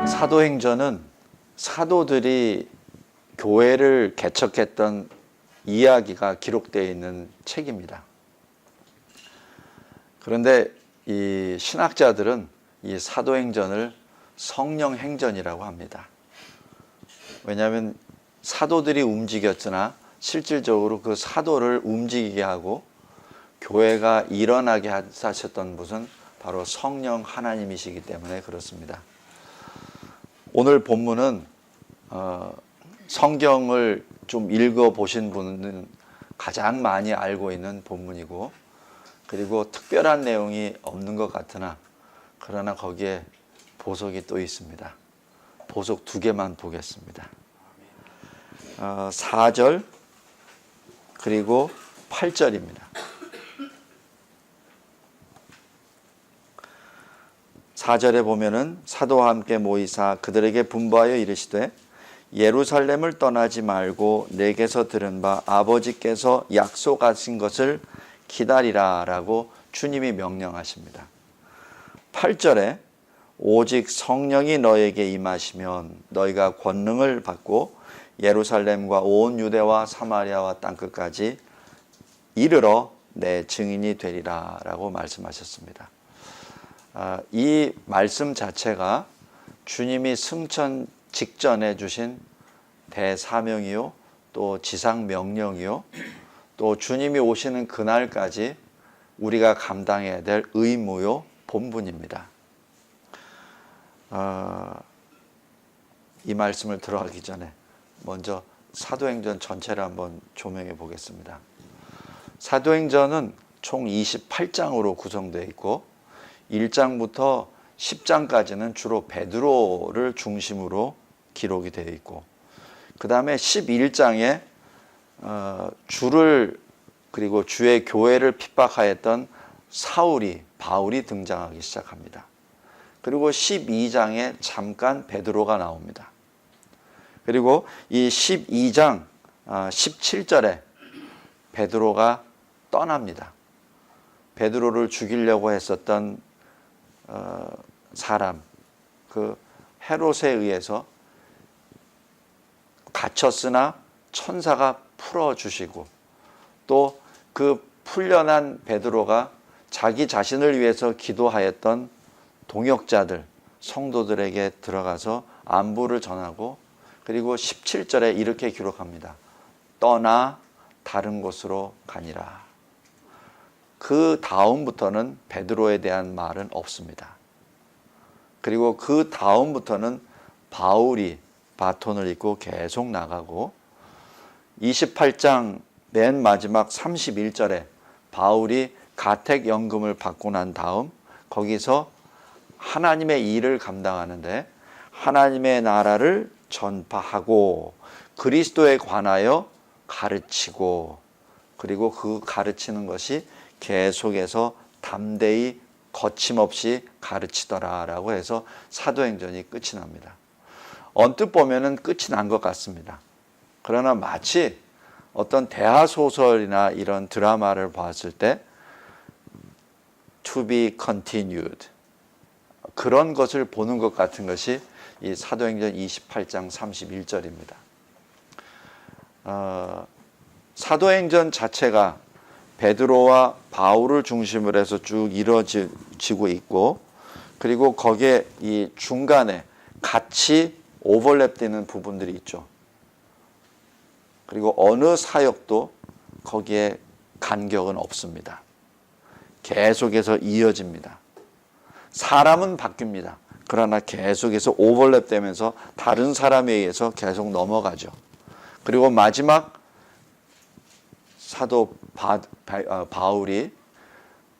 사도행전은 사도들이 교회를 개척했던 이야기가 기록되어 있는 책입니다. 그런데 이 신학자들은 이 사도행전을 성령행전이라고 합니다. 왜냐하면 사도들이 움직였으나 실질적으로 그 사도를 움직이게 하고 교회가 일어나게 하셨던 분은 바로 성령 하나님이시기 때문에 그렇습니다. 오늘 본문은 성경을 좀 읽어보신 분은 가장 많이 알고 있는 본문이고, 그리고 특별한 내용이 없는 것 같으나 그러나 거기에 보석이 또 있습니다. 보석 2개만 보겠습니다. 4절 그리고 8절입니다. 4절에 보면은 사도와 함께 모이사 그들에게 분부하여 이르시되 예루살렘을 떠나지 말고 내게서 들은 바 아버지께서 약속하신 것을 기다리라 라고 주님이 명령하십니다. 8절에 오직 성령이 너에게 임하시면 너희가 권능을 받고 예루살렘과 온 유대와 사마리아와 땅끝까지 이르러 내 증인이 되리라 라고 말씀하셨습니다. 이 말씀 자체가 주님이 승천 직전에 주신 대사명이요, 또 지상명령이요, 또 주님이 오시는 그날까지 우리가 감당해야 될 의무요, 본분입니다. 이 말씀을 들어가기 전에 먼저 사도행전 전체를 한번 조명해 보겠습니다. 사도행전은 총 28장으로 구성되어 있고 1장부터 10장까지는 주로 베드로를 중심으로 기록이 되어 있고, 그 다음에 11장에 주를 그리고 주의 교회를 핍박하였던 바울이 등장하기 시작합니다. 그리고 12장에 잠깐 베드로가 나옵니다. 그리고 이 12장 17절에 베드로가 떠납니다. 베드로를 죽이려고 했었던 사람, 그 헤롯에 의해서 갇혔으나 천사가 풀어주시고, 또 그 풀려난 베드로가 자기 자신을 위해서 기도하였던 동역자들, 성도들에게 들어가서 안부를 전하고, 그리고 17절에 이렇게 기록합니다. 떠나 다른 곳으로 가니라. 그 다음부터는 베드로에 대한 말은 없습니다. 그리고 그 다음부터는 바울이 바톤을 잇고 계속 나가고, 28장 맨 마지막 31절에 바울이 가택연금을 받고 난 다음 거기서 하나님의 일을 감당하는데 하나님의 나라를 전파하고 그리스도에 관하여 가르치고, 그리고 그 가르치는 것이 계속해서 담대히 거침없이 가르치더라 라고 해서 사도행전이 끝이 납니다. 언뜻 보면은 끝이 난 것 같습니다. 그러나 마치 어떤 대하소설이나 이런 드라마를 봤을 때 to be continued, 그런 것을 보는 것 같은 것이 이 사도행전 28장 31절입니다. 사도행전 자체가 베드로와 바울을 중심으로 해서 쭉 이루어지고 있고, 그리고 거기에 이 중간에 같이 오버랩되는 부분들이 있죠. 그리고 어느 사역도 거기에 간격은 없습니다. 계속해서 이어집니다. 사람은 바뀝니다. 그러나 계속해서 오버랩되면서 다른 사람에 의해서 계속 넘어가죠. 그리고 마지막 사도 바울이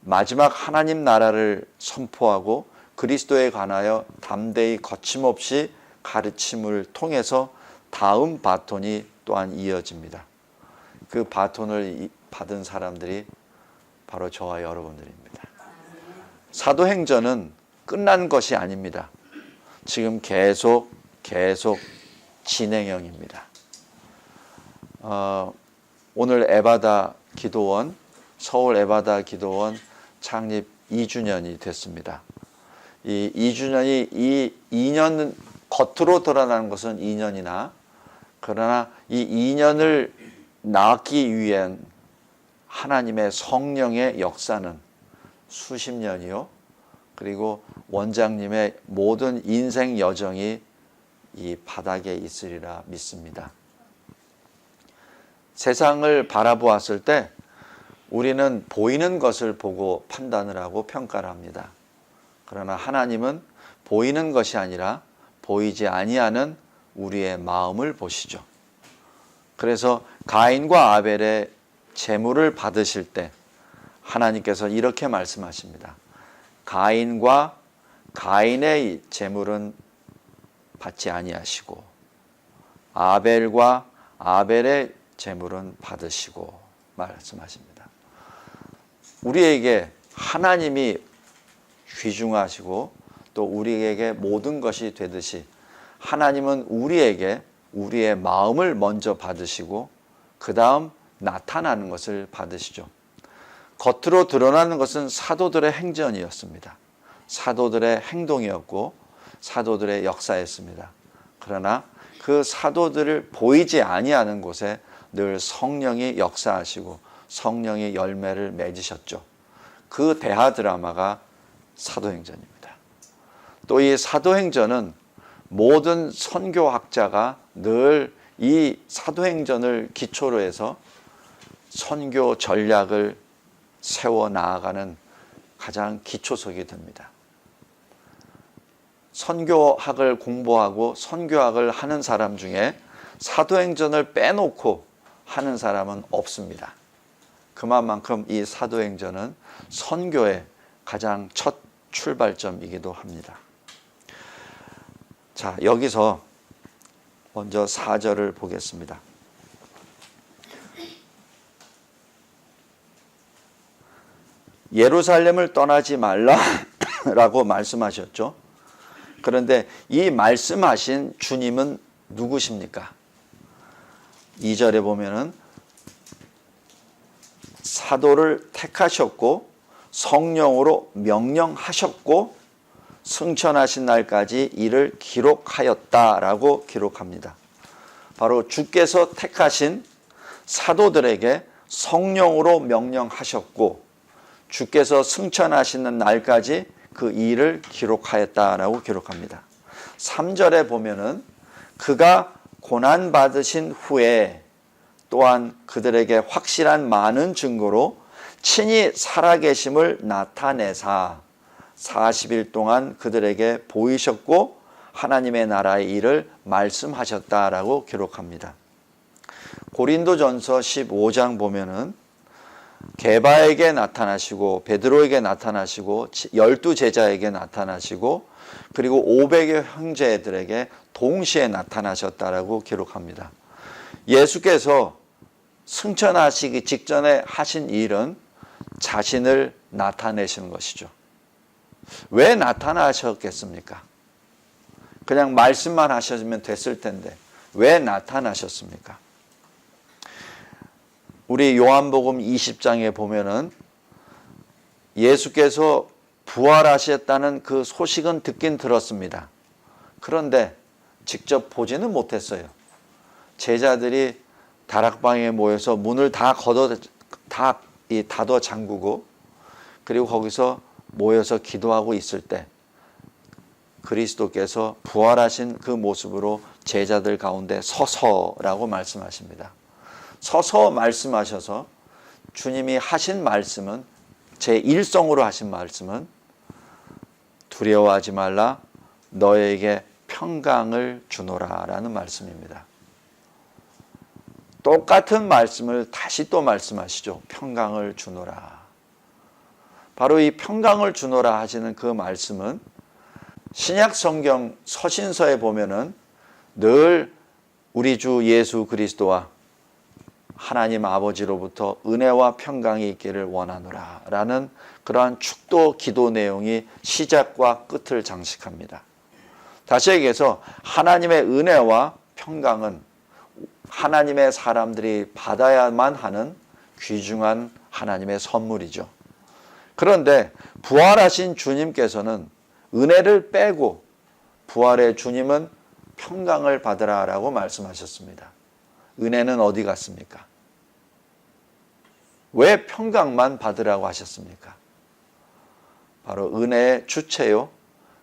마지막 하나님 나라를 선포하고 그리스도에 관하여 담대히 거침없이 가르침을 통해서 다음 바톤이 또한 이어집니다. 그 바톤을 받은 사람들이 바로 저와 여러분들입니다. 사도행전은 끝난 것이 아닙니다. 지금 계속 진행형입니다. 오늘 에바다 기도원, 서울 에바다 기도원 창립 2주년이 됐습니다. 이 2주년이 이 2년 겉으로 드러나는 것은 2년이나 그러나 이 2년을 낳기 위한 하나님의 성령의 역사는 수십 년이요. 그리고 원장님의 모든 인생 여정이 이 바닥에 있으리라 믿습니다. 세상을 바라보았을 때 우리는 보이는 것을 보고 판단을 하고 평가를 합니다. 그러나 하나님은 보이는 것이 아니라 보이지 아니하는 우리의 마음을 보시죠. 그래서 가인과 아벨의 제물을 받으실 때 하나님께서 이렇게 말씀하십니다. 가인과 가인의 제물은 받지 아니하시고 아벨과 아벨의 제물은 받으시고 말씀하십니다. 우리에게 하나님이 귀중하시고 또 우리에게 모든 것이 되듯이 하나님은 우리에게 우리의 마음을 먼저 받으시고 그 다음 나타나는 것을 받으시죠. 겉으로 드러나는 것은 사도들의 행전이었습니다. 사도들의 행동이었고 사도들의 역사였습니다. 그러나 그 사도들을 보이지 아니하는 곳에 늘 성령이 역사하시고 성령의 열매를 맺으셨죠. 그 대하 드라마가 사도행전입니다. 또 이 사도행전은 모든 선교학자가 늘 이 사도행전을 기초로 해서 선교 전략을 세워 나아가는 가장 기초석이 됩니다. 선교학을 공부하고 선교학을 하는 사람 중에 사도행전을 빼놓고 하는 사람은 없습니다. 그만큼 이 사도행전은 선교의 가장 첫 출발점이기도 합니다. 자, 여기서 먼저 4절을 보겠습니다. 예루살렘을 떠나지 말라라고 말씀하셨죠. 그런데 이 말씀하신 주님은 누구십니까? 2절에 보면은 사도를 택하셨고 성령으로 명령하셨고 승천하신 날까지 이를 기록하였다라고 기록합니다. 바로 주께서 택하신 사도들에게 성령으로 명령하셨고 주께서 승천하시는 날까지 그 일을 기록하였다라고 기록합니다. 3절에 보면은 그가 고난받으신 후에 또한 그들에게 확실한 많은 증거로 친히 살아계심을 나타내사 40일 동안 그들에게 보이셨고 하나님의 나라의 일을 말씀하셨다라고 기록합니다. 고린도전서 15장 보면은 게바에게 나타나시고 베드로에게 나타나시고 12제자에게 나타나시고 그리고 500여 형제들에게 동시에 나타나셨다라고 기록합니다. 예수께서 승천하시기 직전에 하신 일은 자신을 나타내시는 것이죠. 왜 나타나셨겠습니까? 그냥 말씀만 하셨으면 됐을 텐데 왜 나타나셨습니까? 우리 요한복음 20장에 보면은 예수께서 부활하셨다는 그 소식은 듣긴 들었습니다. 그런데 직접 보지는 못했어요. 제자들이 다락방에 모여서 문을 다 닫아 잠그고 그리고 거기서 모여서 기도하고 있을 때 그리스도께서 부활하신 그 모습으로 제자들 가운데 서서라고 말씀하십니다. 서서 말씀하셔서 주님이 하신 말씀은 제1성으로 하신 말씀은 두려워하지 말라 너에게 평강을 주노라 라는 말씀입니다. 똑같은 말씀을 다시 또 말씀하시죠. 평강을 주노라. 바로 이 평강을 주노라 하시는 그 말씀은 신약 성경 서신서에 보면은 늘 우리 주 예수 그리스도와 하나님 아버지로부터 은혜와 평강이 있기를 원하노라 라는 그러한 축도 기도 내용이 시작과 끝을 장식합니다. 다시 얘기해서 하나님의 은혜와 평강은 하나님의 사람들이 받아야만 하는 귀중한 하나님의 선물이죠. 그런데 부활하신 주님께서는 은혜를 빼고 부활의 주님은 평강을 받으라라고 말씀하셨습니다. 은혜는 어디 갔습니까? 왜 평강만 받으라고 하셨습니까? 바로 은혜의 주체요,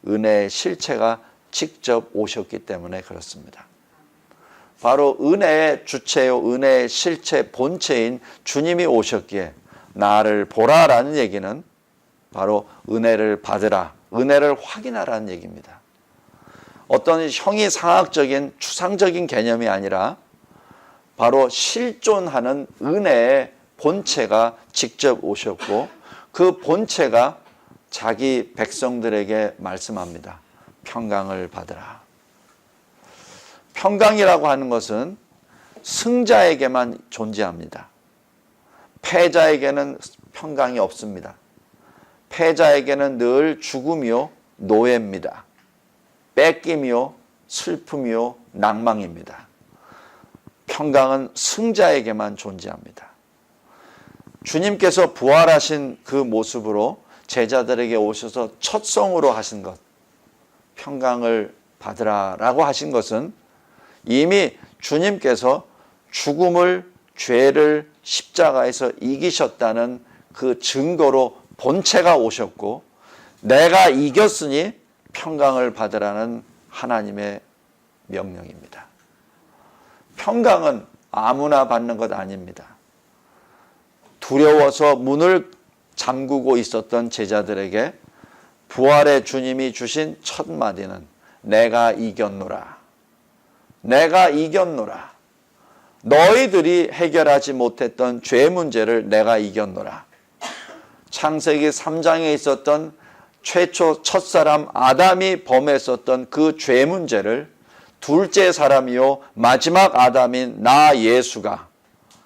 은혜의 실체가 직접 오셨기 때문에 그렇습니다. 바로 은혜의 주체요, 은혜의 실체 본체인 주님이 오셨기에 나를 보라라는 얘기는 바로 은혜를 받으라, 은혜를 확인하라는 얘기입니다. 어떤 형이상학적인 추상적인 개념이 아니라 바로 실존하는 은혜의 본체가 직접 오셨고 그 본체가 자기 백성들에게 말씀합니다. 평강을 받으라. 평강이라고 하는 것은 승자에게만 존재합니다. 패자에게는 평강이 없습니다. 패자에게는 늘 죽음이요, 노예입니다. 뺏김이요, 슬픔이요, 낭망입니다. 평강은 승자에게만 존재합니다. 주님께서 부활하신 그 모습으로 제자들에게 오셔서 첫 성으로 하신 것, 평강을 받으라라고 하신 것은 이미 주님께서 죽음을, 죄를 십자가에서 이기셨다는 그 증거로 본체가 오셨고 내가 이겼으니 평강을 받으라는 하나님의 명령입니다. 평강은 아무나 받는 것 아닙니다. 두려워서 문을 잠그고 있었던 제자들에게 부활의 주님이 주신 첫 마디는 내가 이겼노라. 내가 이겼노라. 너희들이 해결하지 못했던 죄 문제를 내가 이겼노라. 창세기 3장에 있었던 최초 첫사람 아담이 범했었던 그 죄 문제를 둘째 사람이요 마지막 아담인 나 예수가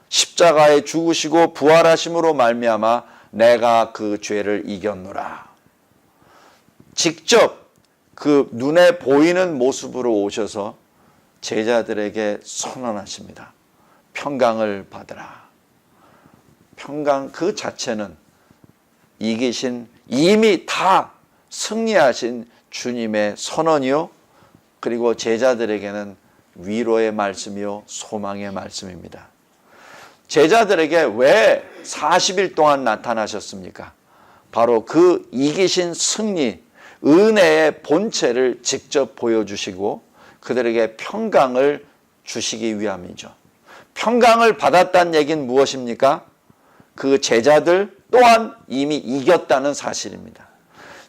십자가에 죽으시고 부활하심으로 말미암아 내가 그 죄를 이겼노라. 직접 그 눈에 보이는 모습으로 오셔서 제자들에게 선언하십니다. 평강을 받으라. 평강 그 자체는 이기신, 이미 다 승리하신 주님의 선언이요, 그리고 제자들에게는 위로의 말씀이요 소망의 말씀입니다. 제자들에게 왜 40일 동안 나타나셨습니까? 바로 그 이기신 승리, 은혜의 본체를 직접 보여주시고 그들에게 평강을 주시기 위함이죠. 평강을 받았다는 얘기는 무엇입니까? 그 제자들 또한 이미 이겼다는 사실입니다.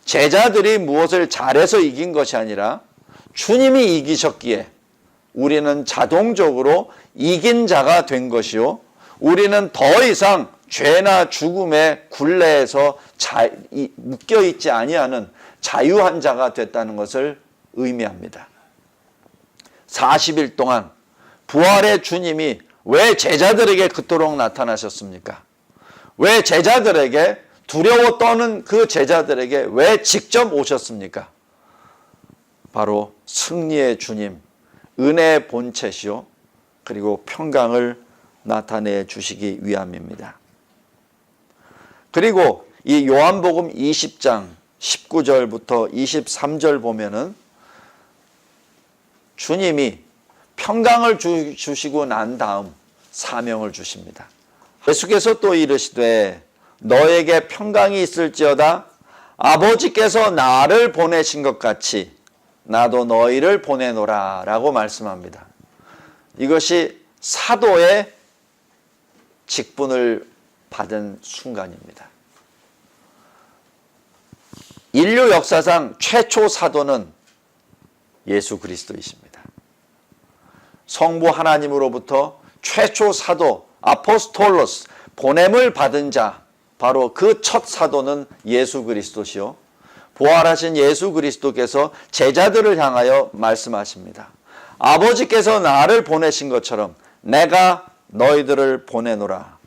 제자들이 무엇을 잘해서 이긴 것이 아니라 주님이 이기셨기에 우리는 자동적으로 이긴 자가 된 것이요, 우리는 더 이상 죄나 죽음의 굴레에서 묶여있지 아니하는 자유한 자가 됐다는 것을 의미합니다. 40일 동안 부활의 주님이 왜 제자들에게 그토록 나타나셨습니까? 왜 제자들에게 두려워 떠는 그 제자들에게 왜 직접 오셨습니까? 바로 승리의 주님, 은혜의 본체시요, 그리고 평강을 나타내 주시기 위함입니다. 그리고 이 요한복음 20장 19절부터 23절 보면은 주님이 평강을 주시고 난 다음 사명을 주십니다. 예수께서 또 이르시되 너에게 평강이 있을지어다. 아버지께서 나를 보내신 것 같이 나도 너희를 보내노라 라고 말씀합니다. 이것이 사도의 직분을 받은 순간입니다. 인류 역사상 최초 사도는 예수 그리스도이십니다. 성부 하나님으로부터 최초 사도 아포스톨로스, 보냄을 받은 자, 바로 그 첫 사도는 예수 그리스도시요, 부활하신 예수 그리스도께서 제자들을 향하여 말씀하십니다. 아버지께서 나를 보내신 것처럼 내가 너희들을 보내노라.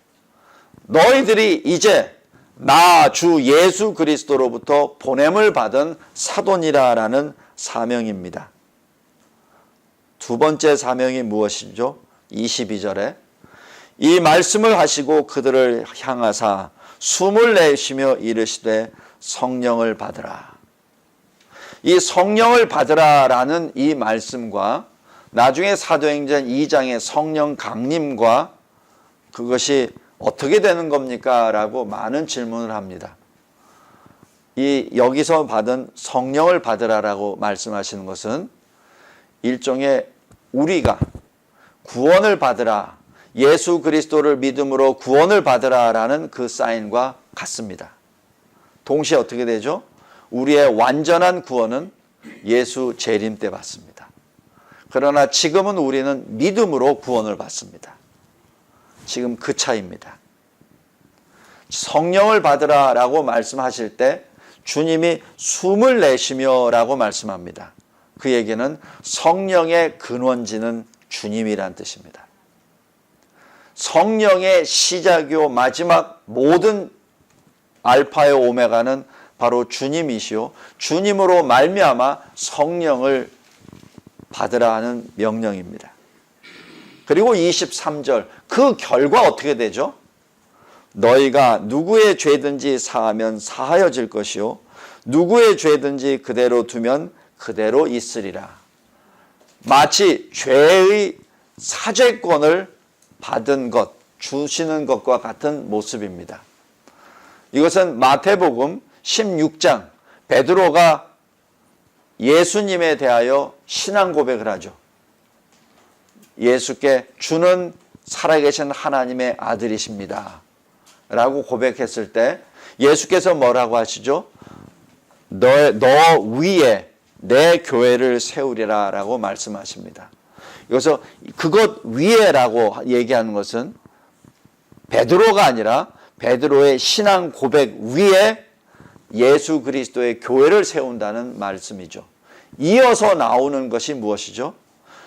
너희들이 이제 나 주 예수 그리스도로부터 보냄을 받은 사도니라라는 사명입니다. 두 번째 사명이 무엇이죠? 22절에 이 말씀을 하시고 그들을 향하사 숨을 내쉬며 이르시되 성령을 받으라. 이 성령을 받으라라는 이 말씀과 나중에 사도행전 2장의 성령 강림과 그것이 어떻게 되는 겁니까? 라고 많은 질문을 합니다. 이 여기서 받은 성령을 받으라라고 말씀하시는 것은 일종의 우리가 구원을 받으라, 예수 그리스도를 믿음으로 구원을 받으라라는 그 사인과 같습니다. 동시에 어떻게 되죠? 우리의 완전한 구원은 예수 재림 때 받습니다. 그러나 지금은 우리는 믿음으로 구원을 받습니다. 지금 그 차이입니다. 성령을 받으라라고 말씀하실 때 주님이 숨을 내쉬며 라고 말씀합니다. 그 얘기는 성령의 근원지는 주님이란 뜻입니다. 성령의 시작이요 마지막 모든 알파요 오메가는 바로 주님이시요 주님으로 말미암아 성령을 받으라 하는 명령입니다. 그리고 23절 그 결과 어떻게 되죠? 너희가 누구의 죄든지 사하면 사하여질 것이요 누구의 죄든지 그대로 두면 그대로 있으리라. 마치 죄의 사죄권을 받은 것, 주시는 것과 같은 모습입니다. 이것은 마태복음 16장 베드로가 예수님에 대하여 신앙 고백을 하죠. 예수께 주는 살아계신 하나님의 아들이십니다 라고 고백했을 때 예수께서 뭐라고 하시죠? 너 위에 내 교회를 세우리라 라고 말씀하십니다. 여기서 그것 위에라고 얘기하는 것은 베드로가 아니라 베드로의 신앙 고백 위에 예수 그리스도의 교회를 세운다는 말씀이죠. 이어서 나오는 것이 무엇이죠?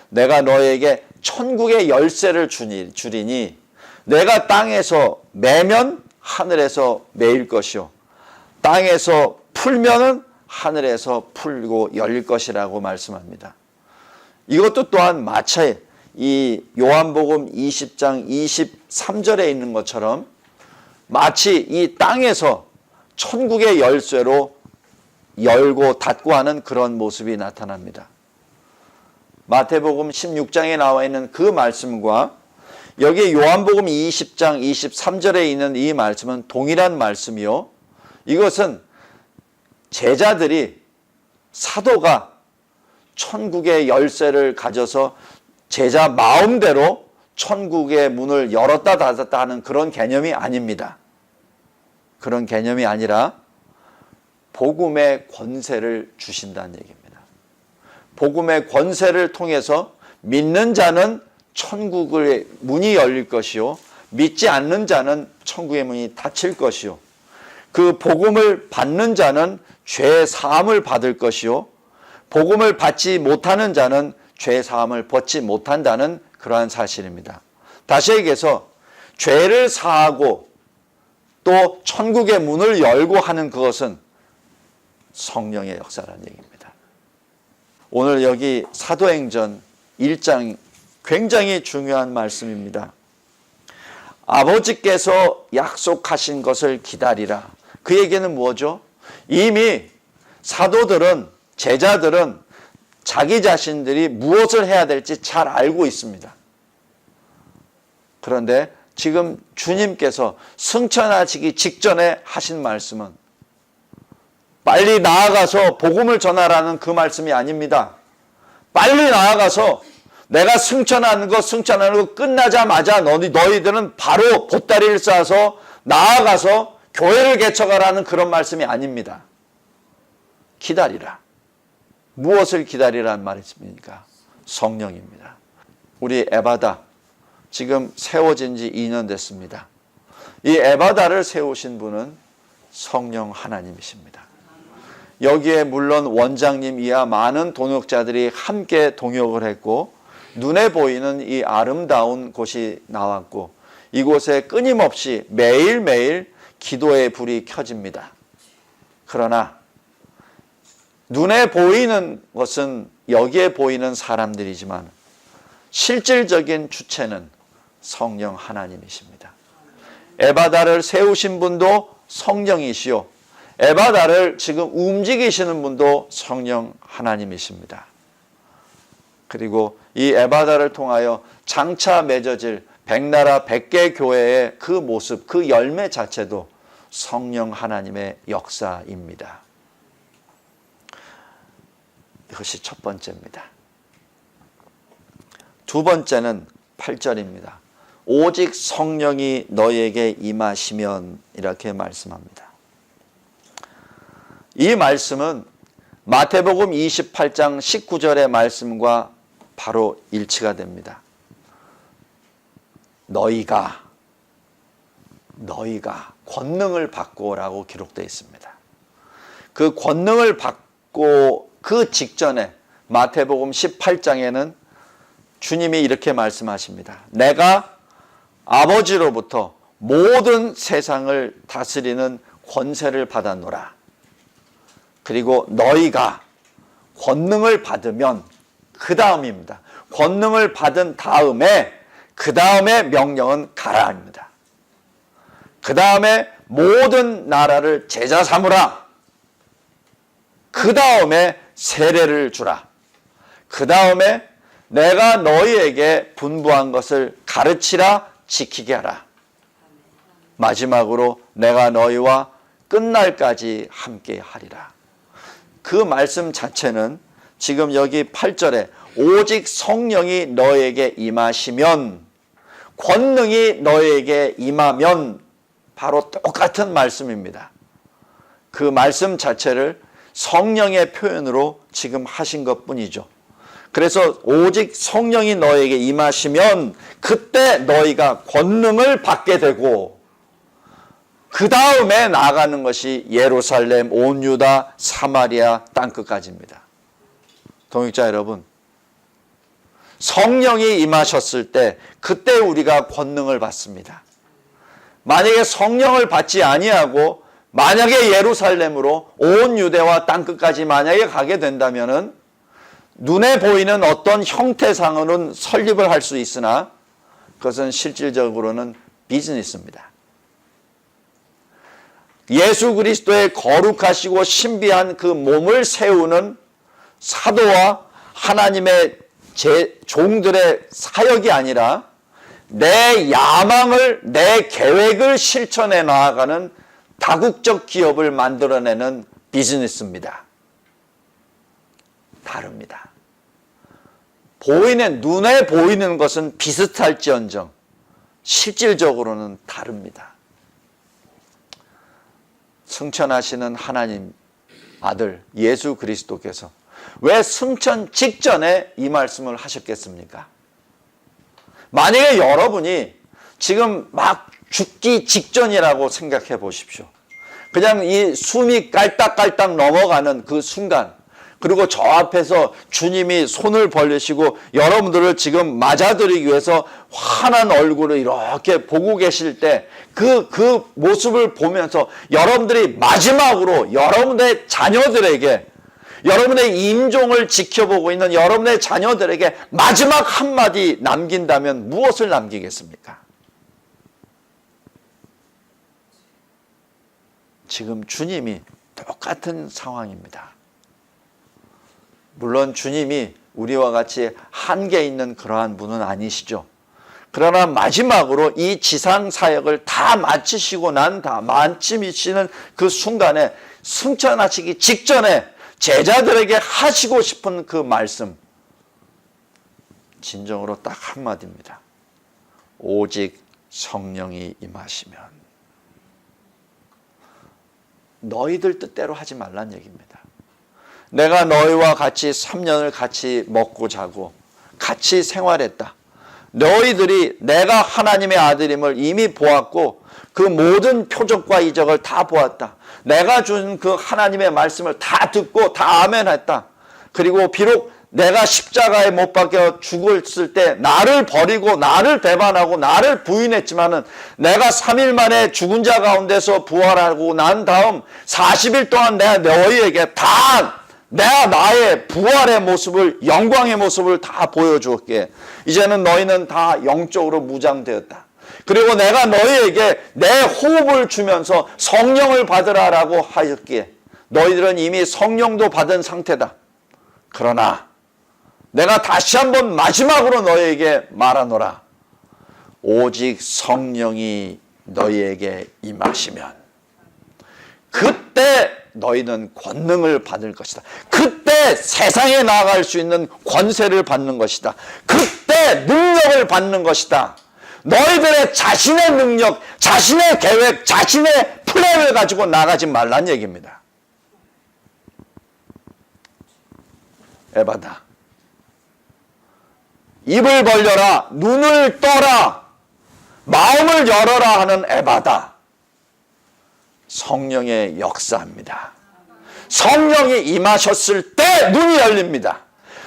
내가 너에게 천국의 열쇠를 주리니 내가 땅에서 매면 하늘에서 매일 것이요 땅에서 풀면은 하늘에서 풀고 열릴 것이라고 말씀합니다. 이것도 또한 마치 이 요한복음 20장 23절에 있는 것처럼 마치 이 땅에서 천국의 열쇠로 열고 닫고 하는 그런 모습이 나타납니다. 마태복음 16장에 나와 있는 그 말씀과 여기 요한복음 20장 23절에 있는 이 말씀은 동일한 말씀이요. 이것은 제자들이 사도가 천국의 열쇠를 가져서 제자 마음대로 천국의 문을 열었다 닫았다 하는 그런 개념이 아닙니다. 그런 개념이 아니라 복음의 권세를 주신다는 얘기입니다. 복음의 권세를 통해서 믿는 자는 천국의 문이 열릴 것이요 믿지 않는 자는 천국의 문이 닫힐 것이요 그 복음을 받는 자는 죄 사함을 받을 것이요 복음을 받지 못하는 자는 죄 사함을 받지 못한다는 그러한 사실입니다. 다시 얘기해서 죄를 사하고 또 천국의 문을 열고 하는 그것은 성령의 역사라는 얘기입니다. 오늘 여기 사도행전 1장 굉장히 중요한 말씀입니다. 아버지께서 약속하신 것을 기다리라. 그 얘기는 뭐죠? 이미 사도들은 제자들은 자기 자신들이 무엇을 해야 될지 잘 알고 있습니다. 그런데 지금 주님께서 승천하시기 직전에 하신 말씀은 빨리 나아가서 복음을 전하라는 그 말씀이 아닙니다. 빨리 나아가서 내가 승천하는 거 끝나자마자 너희들은 바로 보따리를 싸서 나아가서 교회를 개척하라는 그런 말씀이 아닙니다. 기다리라. 무엇을 기다리라는 말입니까? 성령입니다. 우리 에바다 지금 세워진 지 2년 됐습니다. 이 에바다를 세우신 분은 성령 하나님이십니다. 여기에 물론 원장님 이하 많은 동역자들이 함께 동역을 했고 눈에 보이는 이 아름다운 곳이 나왔고 이곳에 끊임없이 매일매일 기도의 불이 켜집니다. 그러나 눈에 보이는 것은 여기에 보이는 사람들이지만 실질적인 주체는 성령 하나님이십니다. 에바다를 세우신 분도 성령이시요 에바다를 지금 움직이시는 분도 성령 하나님이십니다. 그리고 이 에바다를 통하여 장차 맺어질 백나라 100개 교회의 그 모습, 그 열매 자체도 성령 하나님의 역사입니다. 이것이 첫 번째입니다. 두 번째는 8절입니다. 오직 성령이 너희에게 임하시면 이렇게 말씀합니다. 이 말씀은 마태복음 28장 19절의 말씀과 바로 일치가 됩니다. 너희가 권능을 받고라고 기록되어 있습니다. 그 권능을 받고 그 직전에 마태복음 18장에는 주님이 이렇게 말씀하십니다. 내가 아버지로부터 모든 세상을 다스리는 권세를 받았노라. 그리고 너희가 권능을 받으면 그 다음입니다. 권능을 받은 다음에 그 다음에 명령은 가라입니다. 그 다음에 모든 나라를 제자 삼으라. 그 다음에 세례를 주라. 그 다음에 내가 너희에게 분부한 것을 가르치라, 지키게 하라. 마지막으로 내가 너희와 끝날까지 함께 하리라. 그 말씀 자체는 지금 여기 8절에 오직 성령이 너에게 임하시면, 권능이 너에게 임하면 바로 똑같은 말씀입니다. 그 말씀 자체를 성령의 표현으로 지금 하신 것뿐이죠. 그래서 오직 성령이 너에게 임하시면 그때 너희가 권능을 받게 되고, 그 다음에 나아가는 것이 예루살렘, 온 유다, 사마리아 땅끝까지입니다. 동역자 여러분, 성령이 임하셨을 때 그때 우리가 권능을 받습니다. 만약에 성령을 받지 아니하고 만약에 예루살렘으로 온 유대와 땅끝까지 만약에 가게 된다면은 눈에 보이는 어떤 형태상으로는 설립을 할 수 있으나 그것은 실질적으로는 비즈니스입니다. 예수 그리스도의 거룩하시고 신비한 그 몸을 세우는 사도와 하나님의 종들의 사역이 아니라 내 야망을, 내 계획을 실천해 나아가는 다국적 기업을 만들어내는 비즈니스입니다. 다릅니다. 눈에 보이는 것은 비슷할지언정 실질적으로는 다릅니다. 승천하시는 하나님 아들 예수 그리스도께서 왜 승천 직전에 이 말씀을 하셨겠습니까? 만약에 여러분이 지금 막 죽기 직전이라고 생각해 보십시오. 그냥 이 숨이 깔딱깔딱 넘어가는 그 순간, 그리고 저 앞에서 주님이 손을 벌리시고 여러분들을 지금 맞아들이기 위해서 환한 얼굴을 이렇게 보고 계실 때 그 모습을 보면서 여러분들이 마지막으로 여러분의 자녀들에게, 여러분의 임종을 지켜보고 있는 여러분의 자녀들에게 마지막 한마디 남긴다면 무엇을 남기겠습니까? 지금 주님이 똑같은 상황입니다. 물론 주님이 우리와 같이 한계 있는 그러한 분은 아니시죠. 그러나 마지막으로 이 지상 사역을 다 마치시고 난 다음 마치시는 그 순간에 승천하시기 직전에 제자들에게 하시고 싶은 그 말씀, 진정으로 딱 한마디입니다. 오직 성령이 임하시면. 너희들 뜻대로 하지 말란 얘기입니다. 내가 너희와 같이 3년을 같이 먹고 자고 같이 생활했다. 너희들이 내가 하나님의 아들임을 이미 보았고 그 모든 표적과 이적을 다 보았다. 내가 준 그 하나님의 말씀을 다 듣고 다 아멘했다. 그리고 비록 내가 십자가에 못 박혀 죽었을 때 나를 버리고 나를 배반하고 나를 부인했지만은 내가 3일 만에 죽은 자 가운데서 부활하고 난 다음 40일 동안 내가 너희에게 다 내가 나의 부활의 모습을, 영광의 모습을 다 보여주었기에 이제는 너희는 다 영적으로 무장되었다. 그리고 내가 너희에게 내 호흡을 주면서 성령을 받으라라고 하였기에 너희들은 이미 성령도 받은 상태다. 그러나 내가 다시 한번 마지막으로 너희에게 말하노라. 오직 성령이 너희에게 임하시면 그때 너희는 권능을 받을 것이다. 그때 세상에 나아갈 수 있는 권세를 받는 것이다. 그때 능력을 받는 것이다. 너희들의 자신의 능력, 자신의 계획, 자신의 플랜을 가지고 나가지 말란 얘기입니다. 에바다. 입을 벌려라, 눈을 떠라, 마음을 열어라 하는 에바다. 성령의 역사입니다. 성령이 임하셨을 때 눈이 열립니다.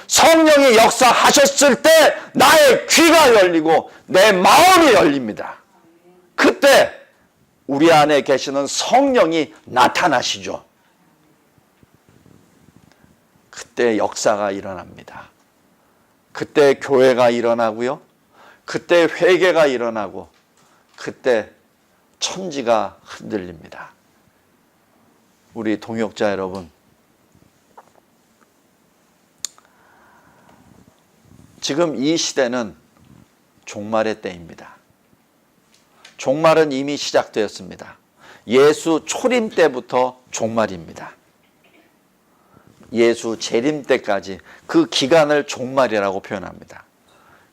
성령이 역사하셨을 때 나의 귀가 열리고 내 마음이 열립니다. 그때 우리 안에 계시는 성령이 나타나시죠. 그때 역사가 일어납니다. 그때 교회가 일어나고요. 그때 회개가 일어나고 그때 천지가 흔들립니다. 우리 동역자 여러분, 지금 이 시대는 종말의 때입니다. 종말은 이미 시작되었습니다. 예수 초림 때부터 종말입니다. 예수 재림 때까지 그 기간을 종말이라고 표현합니다.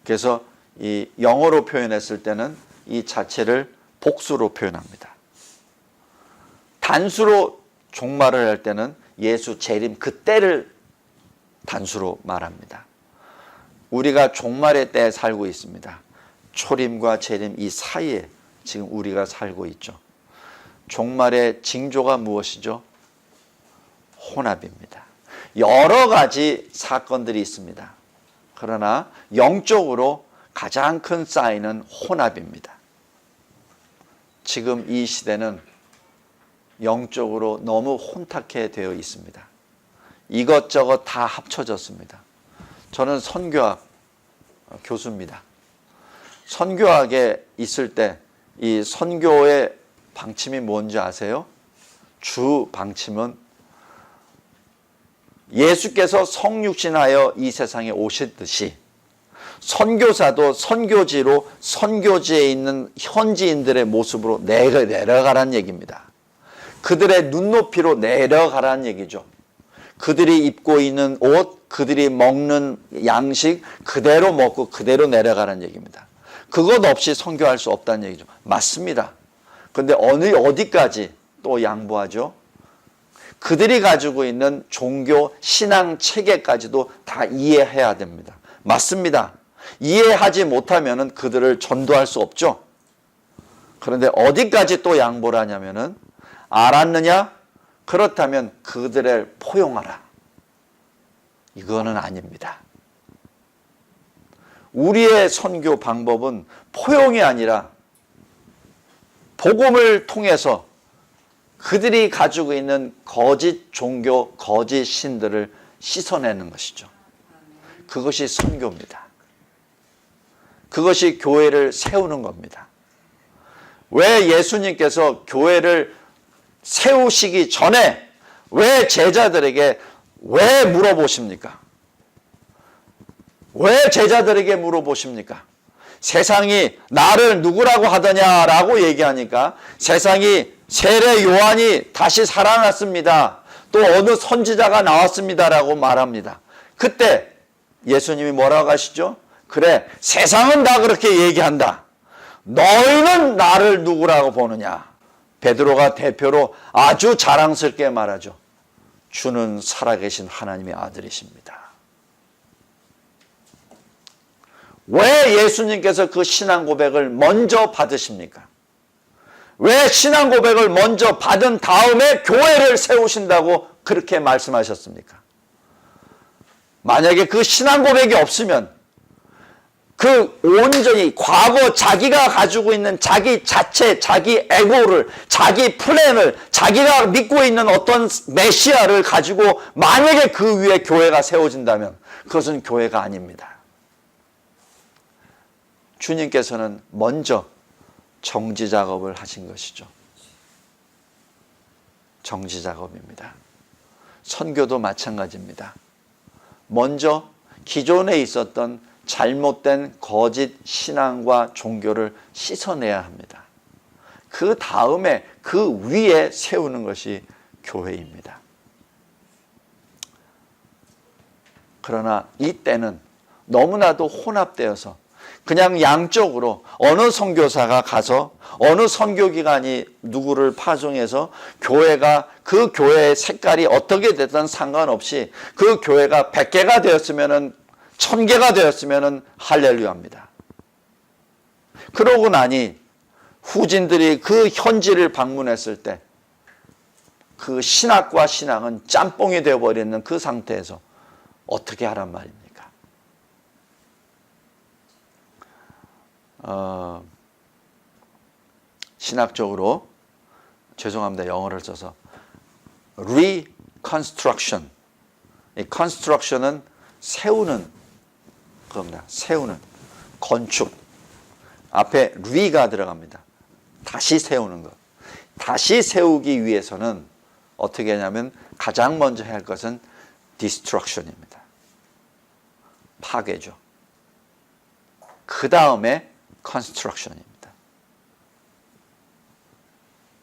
그래서 이 영어로 표현했을 때는 이 자체를 복수로 표현합니다. 단수로 종말을 할 때는 예수 재림 그때를 단수로 말합니다. 우리가 종말의 때에 살고 있습니다. 초림과 재림 이 사이에 지금 우리가 살고 있죠. 종말의 징조가 무엇이죠? 혼합입니다. 여러 가지 사건들이 있습니다. 그러나 영적으로 가장 큰 사인은 혼합입니다. 지금 이 시대는 영적으로 너무 혼탁해 되어 있습니다. 이것저것 다 합쳐졌습니다. 저는 선교학 교수입니다. 선교학에 있을 때 이 선교의 방침이 뭔지 아세요? 주 방침은 예수께서 성육신하여 이 세상에 오셨듯이 선교사도 선교지로 선교지에 있는 현지인들의 모습으로 내려가라는 얘기입니다. 그들의 눈높이로 내려가라는 얘기죠. 그들이 입고 있는 옷, 그들이 먹는 양식 그대로 먹고 그대로 내려가라는 얘기입니다. 그것 없이 선교할 수 없다는 얘기죠. 맞습니다. 그런데 어디까지 또 양보하죠? 그들이 가지고 있는 종교, 신앙 체계까지도 다 이해해야 됩니다. 맞습니다. 이해하지 못하면 그들을 전도할 수 없죠. 그런데 어디까지 또 양보를 하냐면은 알았느냐? 그렇다면 그들을 포용하라. 이거는 아닙니다. 우리의 선교 방법은 포용이 아니라 복음을 통해서 그들이 가지고 있는 거짓 종교, 거짓 신들을 씻어내는 것이죠. 그것이 선교입니다. 그것이 교회를 세우는 겁니다. 왜 예수님께서 교회를 세우시기 전에 왜 제자들에게 왜 물어보십니까? 왜 제자들에게 물어보십니까? 세상이 나를 누구라고 하더냐라고 얘기하니까 세상이 세례 요한이 다시 살아났습니다. 또 어느 선지자가 나왔습니다라고 말합니다. 그때 예수님이 뭐라고 하시죠? 그래, 세상은 다 그렇게 얘기한다. 너희는 나를 누구라고 보느냐? 베드로가 대표로 아주 자랑스럽게 말하죠. 주는 살아계신 하나님의 아들이십니다. 왜 예수님께서 그 신앙 고백을 먼저 받으십니까? 왜 신앙 고백을 먼저 받은 다음에 교회를 세우신다고 그렇게 말씀하셨습니까? 만약에 그 신앙 고백이 없으면 그 온전히 과거 자기가 가지고 있는 자기 자체, 자기 에고를, 자기 플랜을, 자기가 믿고 있는 어떤 메시아를 가지고 만약에 그 위에 교회가 세워진다면 그것은 교회가 아닙니다. 주님께서는 먼저 정지 작업을 하신 것이죠. 정지 작업입니다. 선교도 마찬가지입니다. 먼저 기존에 있었던 잘못된 거짓 신앙과 종교를 씻어내야 합니다. 그 다음에 그 위에 세우는 것이 교회입니다. 그러나 이때는 너무나도 혼합되어서 그냥 양쪽으로 어느 선교사가 가서 어느 선교기관이 누구를 파송해서 교회가 그 교회의 색깔이 어떻게 됐든 상관없이 그 교회가 100개가 되었으면은 1000개가 되었으면은 할렐루야입니다. 그러고 나니 후진들이 그 현지를 방문했을 때 그 신학과 신앙은 짬뽕이 되어버리는 그 상태에서 어떻게 하란 말입니까? 신학적으로 죄송합니다. 영어를 써서 reconstruction. 이 construction은 세우는 겁니다. 세우는 건축. 앞에 re가 들어갑니다. 다시 세우는 것. 다시 세우기 위해서는 어떻게 하냐면 가장 먼저 해야 할 것은 destruction입니다. 파괴죠. 그 다음에 construction입니다.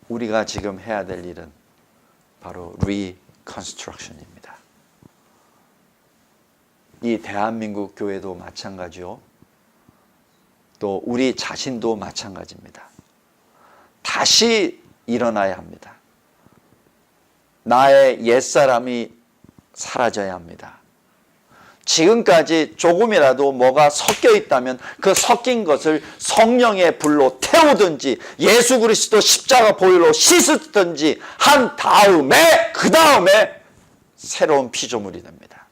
우리가 지금 해야 될 일은 바로 reconstruction입니다. 이 대한민국 교회도 마찬가지요. 또 우리 자신도 마찬가지입니다. 다시 일어나야 합니다. 나의 옛사람이 사라져야 합니다. 지금까지 조금이라도 뭐가 섞여 있다면 그 섞인 것을 성령의 불로 태우든지 예수 그리스도 십자가 보혈로 씻었든지 한 다음에 그 다음에 새로운 피조물이 됩니다.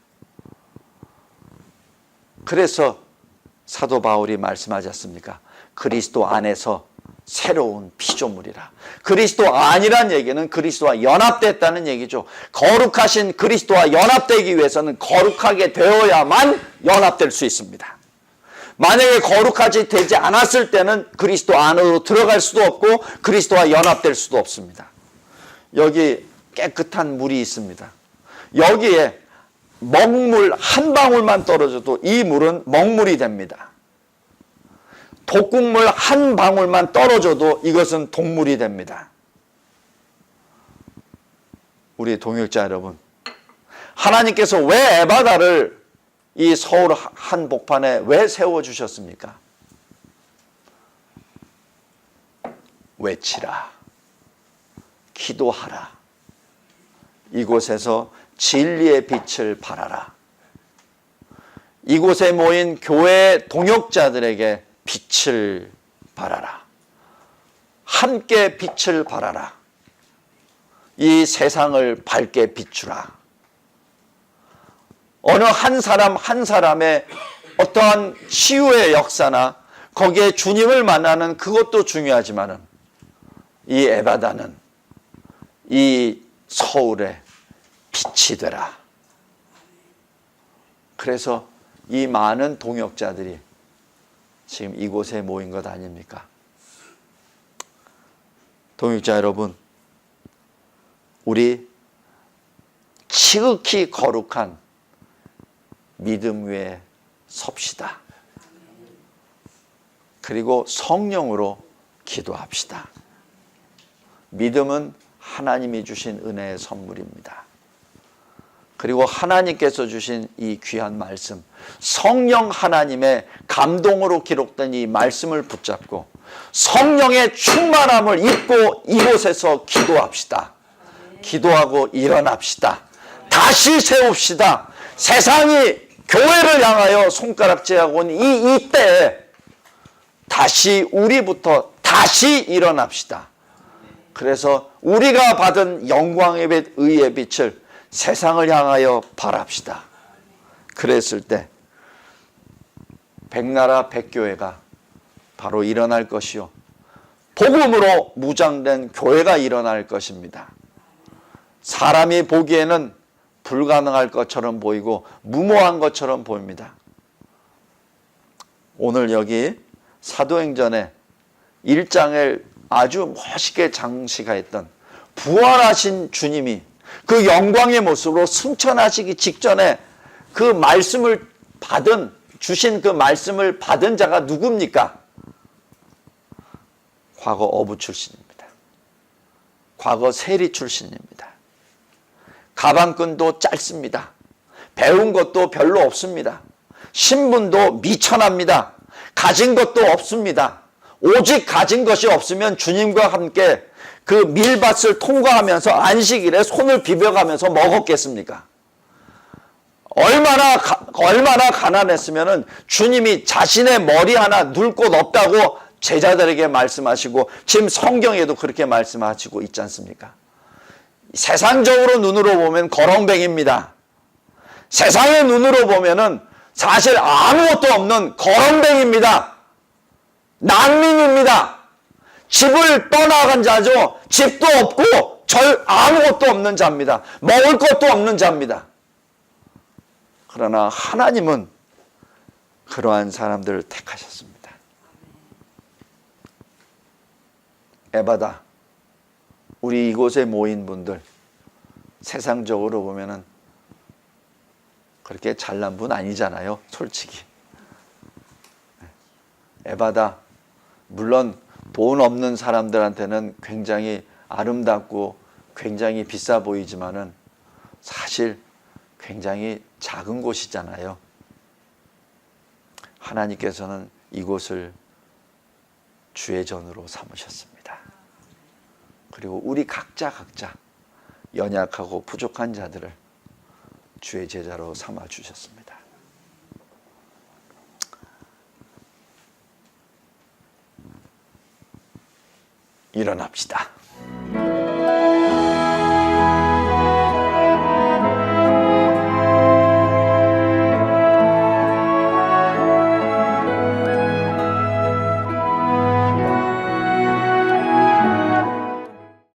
그래서 사도 바울이 말씀하지 않습니까? 그리스도 안에서 새로운 피조물이라. 그리스도 아니란 얘기는 그리스도와 연합됐다는 얘기죠. 거룩하신 그리스도와 연합되기 위해서는 거룩하게 되어야만 연합될 수 있습니다. 만약에 거룩하지 되지 않았을 때는 그리스도 안으로 들어갈 수도 없고 그리스도와 연합될 수도 없습니다. 여기 깨끗한 물이 있습니다. 여기에 먹물 한 방울만 떨어져도 이 물은 먹물이 됩니다. 독국물 한 방울만 떨어져도 이것은 독물이 됩니다. 우리 동역자 여러분, 하나님께서 왜 에바다를 이 서울 한복판에 왜 세워주셨습니까? 외치라, 기도하라, 이곳에서 진리의 빛을 발하라. 이곳에 모인 교회 동역자들에게 빛을 발하라. 함께 빛을 발하라. 이 세상을 밝게 비추라. 어느 한 사람 한 사람의 어떠한 치유의 역사나 거기에 주님을 만나는 그것도 중요하지만은 이 에바다는 이 서울의 빛이 되라. 그래서 이 많은 동역자들이 지금 이곳에 모인 것 아닙니까? 동역자 여러분, 우리 지극히 거룩한 믿음 위에 섭시다. 그리고 성령으로 기도합시다. 믿음은 하나님이 주신 은혜의 선물입니다. 그리고 하나님께서 주신 이 귀한 말씀, 성령 하나님의 감동으로 기록된 이 말씀을 붙잡고 성령의 충만함을 입고 이곳에서 기도합시다. 기도하고 일어납시다. 다시 세웁시다. 세상이 교회를 향하여 손가락질하고 있는 이때에 다시 우리부터 다시 일어납시다. 그래서 우리가 받은 영광의 빛, 의의 빛을 세상을 향하여 발합시다. 그랬을 때 백나라 백교회가 바로 일어날 것이요, 복음으로 무장된 교회가 일어날 것입니다. 사람이 보기에는 불가능할 것처럼 보이고 무모한 것처럼 보입니다. 오늘 여기 사도행전에 1장을 아주 멋있게 장식하였던 부활하신 주님이 그 영광의 모습으로 승천하시기 직전에 그 말씀을 주신 그 말씀을 받은 자가 누굽니까? 과거 어부 출신입니다. 과거 세리 출신입니다. 가방끈도 짧습니다. 배운 것도 별로 없습니다. 신분도 미천합니다. 가진 것도 없습니다. 오직 가진 것이 없으면 주님과 함께 그 밀밭을 통과하면서 안식일에 손을 비벼가면서 먹었겠습니까? 얼마나 가난했으면 주님이 자신의 머리 하나 눌 곳 없다고 제자들에게 말씀하시고 지금 성경에도 그렇게 말씀하시고 있지 않습니까? 세상적으로 눈으로 보면 거렁뱅입니다. 세상의 눈으로 보면은 사실 아무것도 없는 거렁뱅입니다. 난민입니다. 집을 떠나간 자죠. 집도 없고 아무것도 없는 자입니다. 먹을 것도 없는 자입니다. 그러나 하나님은 그러한 사람들을 택하셨습니다. 에바다, 우리 이곳에 모인 분들 세상적으로 보면은 그렇게 잘난 분 아니잖아요, 솔직히. 에바다, 물론 돈 없는 사람들한테는 굉장히 아름답고 굉장히 비싸 보이지만은 사실 굉장히 작은 곳이잖아요. 하나님께서는 이곳을 주의 전으로 삼으셨습니다. 그리고 우리 각자 연약하고 부족한 자들을 주의 제자로 삼아 주셨습니다. 일어납시다.